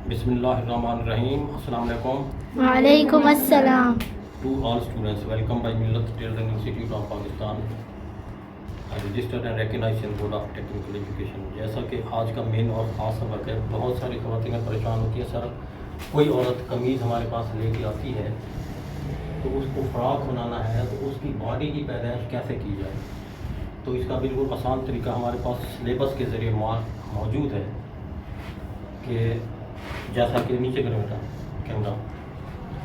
बिस्मिल्लाहिर्रहमानिर्रहीम। अस्सलाम वालेकुम। वालेकुम अस्सलाम। To all students, welcome by Millat tailoring institute of Pakistan, registered and recognised board of technical education. जैसा कि आज का मेन और ख़ास सबक है, बहुत सारी ख़वातीन परेशान होती है, सर कोई औरत कमीज़ हमारे पास लेके आती है तो उसको फ़्रॉक बनाना है तो उसकी बॉडी की पैदाइश कैसे की जाए। तो इसका बिल्कुल आसान तरीका हमारे पास सिलेबस के ज़रिए मौजूद है कि जैसा कि नीचे करें बेटा कैमरा,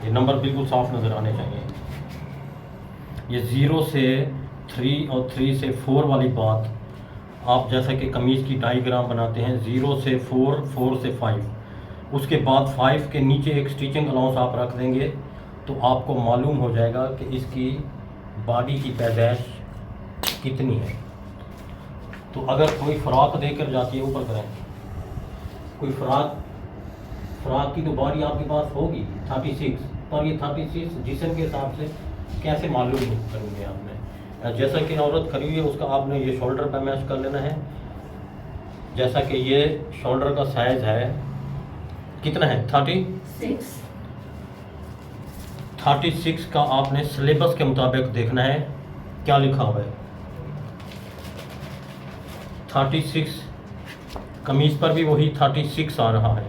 ये नंबर बिल्कुल साफ नज़र आने चाहिए। ये 0 से 3 और 3 से 4 वाली बात, आप जैसा कि कमीज़ की डायग्राम बनाते हैं 0 से 4, 4 से 5, उसके बाद 5 के नीचे एक स्टिचिंग अलाउंस आप रख देंगे तो आपको मालूम हो जाएगा कि इसकी बॉडी की पैदाइश कितनी है। तो अगर कोई फ़्रॉक देकर जाती है, ऊपर करें, कोई फ़्रॉक की तो बॉडी आपके पास होगी 36, पर ये 36 जिस्म के हिसाब से कैसे मालूम करेंगे आपने। जैसा कि औरत खड़ी हुई है उसका आपने ये शोल्डर पे मैच कर लेना है। जैसा कि ये शोल्डर का साइज़ है कितना है 36 का आपने सिलेबस के मुताबिक देखना है क्या लिखा हुआ है। 36 कमीज़ पर भी वही 36 आ रहा है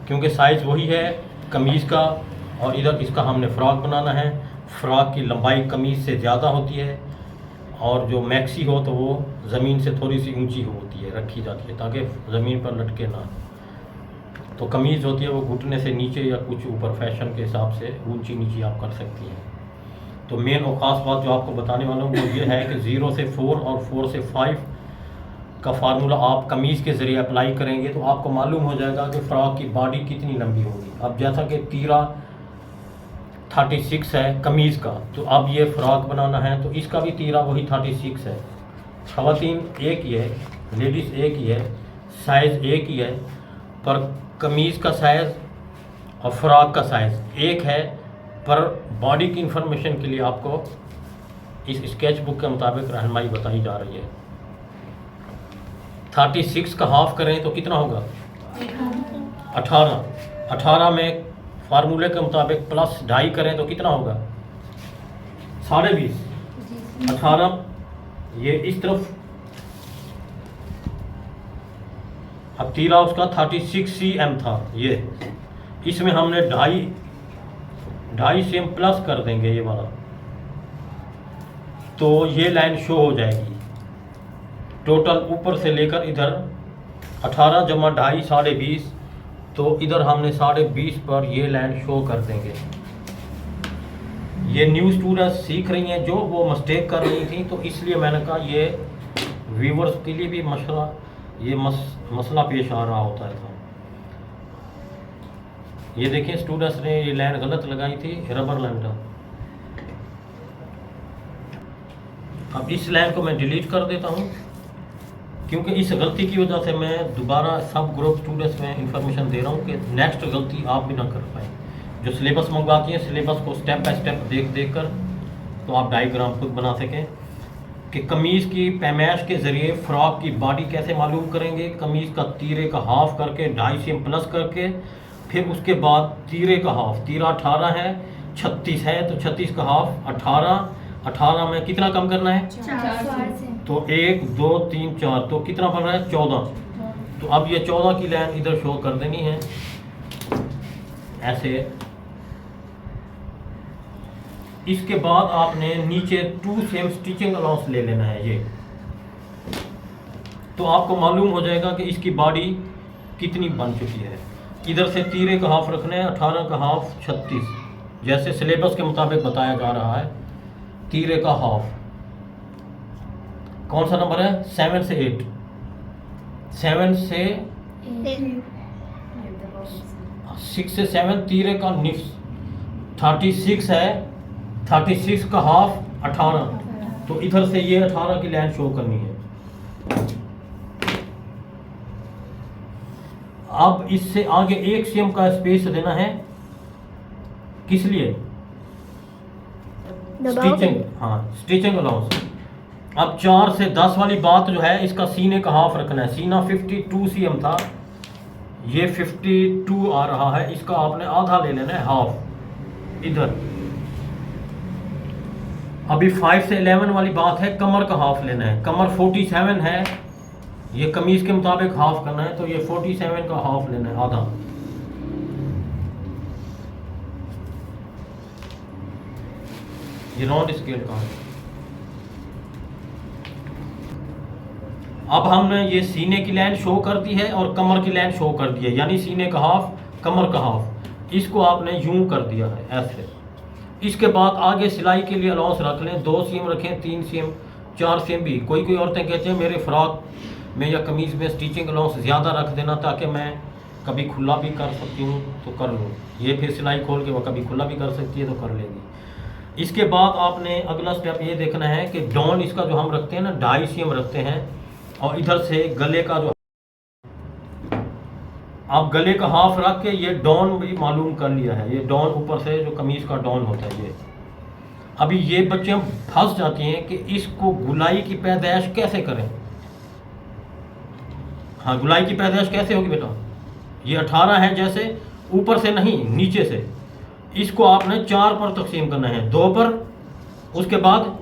क्योंकि साइज़ वही है कमीज़ का, और इधर इसका हमने फ़्रॉक बनाना है। फ़्रॉक की लंबाई कमीज़ से ज़्यादा होती है और जो मैक्सी हो तो वो ज़मीन से थोड़ी सी ऊंची होती है, रखी जाती है ताकि ज़मीन पर लटके ना। तो कमीज़ होती है वो घुटने से नीचे या कुछ ऊपर, फैशन के हिसाब से ऊंची नीची आप कर सकती हैं। तो मेन और ख़ास बात जो आपको बताने वाला हूँ वो ये है कि 0 से 4 और 4 से 5 का फार्मूला आप कमीज़ के ज़रिए अप्लाई करेंगे तो आपको मालूम हो जाएगा कि फ़्रॉक की बॉडी कितनी लंबी होगी। अब जैसा कि तीरा 36 है कमीज़ का, तो अब ये फ़्रॉक बनाना है तो इसका भी तीरा वही 36 है। ख़वातीन एक ही है, लेडीज़ एक ही है, साइज़ एक ही है, पर कमीज़ का साइज़ और फ़्रॉक का साइज़ एक है। पर बॉडी की इंफॉर्मेशन के लिए आपको इस स्केच बुक के मुताबिक रहनुमाई बताई जा रही है। 36 का हाफ करें तो कितना होगा 18 में फार्मूले के मुताबिक प्लस 2.5 करें तो कितना होगा 20.5। 18 ये इस तरफ, अब तीरा उसका 36 cm था, ये इसमें हमने 2.5 cm प्लस कर देंगे ये वाला, तो ये लाइन शो हो जाएगी। टोटल ऊपर से लेकर इधर 18 जमा 2.5 20.5, तो इधर हमने 20.5 पर ये लाइन शो कर देंगे। ये न्यू स्टूडेंट्स सीख रही हैं जो वो मिस्टेक कर रही थी, तो इसलिए मैंने कहा ये व्यूवर्स के लिए भी मसला पेश आ रहा होता था। ये देखिए स्टूडेंट्स ने ये लाइन गलत लगाई थी, रबर लाइन। अब इस लाइन को मैं डिलीट कर देता हूँ क्योंकि इस गलती की वजह से मैं दोबारा सब ग्रुप स्टूडेंट्स में इंफॉर्मेशन दे रहा हूँ कि नेक्स्ट गलती आप भी ना कर पाएँ। जो सिलेबस मंगवाती हैं सिलेबस को स्टेप बाय स्टेप देख कर तो आप डायग्राम खुद बना सकें कि कमीज़ की पैमाइश के ज़रिए फ़्रॉक की बॉडी कैसे मालूम करेंगे। कमीज़ का तीरे का हाफ करके 2.5 cm प्लस करके, फिर उसके बाद तीरे का हाफ, तीरा 18 है 36 है तो 36 का हाफ 18 में कितना कम करना है 4 तो 1 2 3 4, तो कितना बन रहा है 14। तो अब ये 14 की लाइन इधर शो कर देनी है ऐसे। इसके बाद आपने नीचे 2 cm स्टिचिंग अलाउंस ले लेना है ये, तो आपको मालूम हो जाएगा कि इसकी बॉडी कितनी बन चुकी है। इधर से तीरे का हाफ रखना है, 18 का हाफ 36, जैसे सिलेबस के मुताबिक बताया जा रहा है। तीरे का हाफ कौन सा नंबर है 7 से 8, 7 से 6 से 7, तीरे का निफ्स 36 है, 36 का हाफ 18, तो इधर से ये 18 की लाइन शो करनी है। अब इससे आगे 1 cm का स्पेस देना है, किस लिए स्टिचिंग, हाँ स्टिचिंग अलाउंस। अब 4 से 10 वाली बात जो है इसका सीने का हाफ रखना है। सीना 52 cm था, ये 52 आ रहा है, इसका आपने आधा ले लेना है, हाफ इधर। अभी 5 से 11 वाली बात है, कमर का हाफ लेना है। कमर 47 है, ये कमीज के मुताबिक हाफ करना है, तो ये 47 का हाफ लेना है, आधा। ये राउंड स्केल का है। अब हमने ये सीने की लाइन शो कर दी है और कमर की लाइन शो कर दी है, यानी सीने का हाफ, कमर का हाफ। इसको आपने यूं कर दिया है ऐसे। इसके बाद आगे सिलाई के लिए अलाउंस रख लें, 2 सीम रखें, 3 सीम, 4 सीम भी। कोई कोई औरतें कहते हैं मेरे फ्रॉक में या कमीज़ में स्टिचिंग अलाउंस ज़्यादा रख देना ताकि मैं कभी खुला भी कर सकती हूँ तो कर लूँ। ये फिर सिलाई खोल के वो कभी खुला भी कर सकती है तो कर लेगी। इसके बाद आपने अगला स्टेप ये देखना है कि डाउन इसका जो हम रखते हैं ना, 2.5 सीम रखते हैं, और इधर से गले का जो आप गले का हाफ रख के ये डाउन भी मालूम कर लिया है। ये डाउन ऊपर से जो कमीज का डाउन होता है ये। अभी ये बच्चे हम फंस जाते हैं कि इसको गुलाई की पैदाइश कैसे करें। हाँ, गुलाई की पैदाइश कैसे होगी बेटा? ये 18 है, जैसे ऊपर से नहीं नीचे से। इसको आपने 4 पर तकसीम करना है, 2 पर, उसके बाद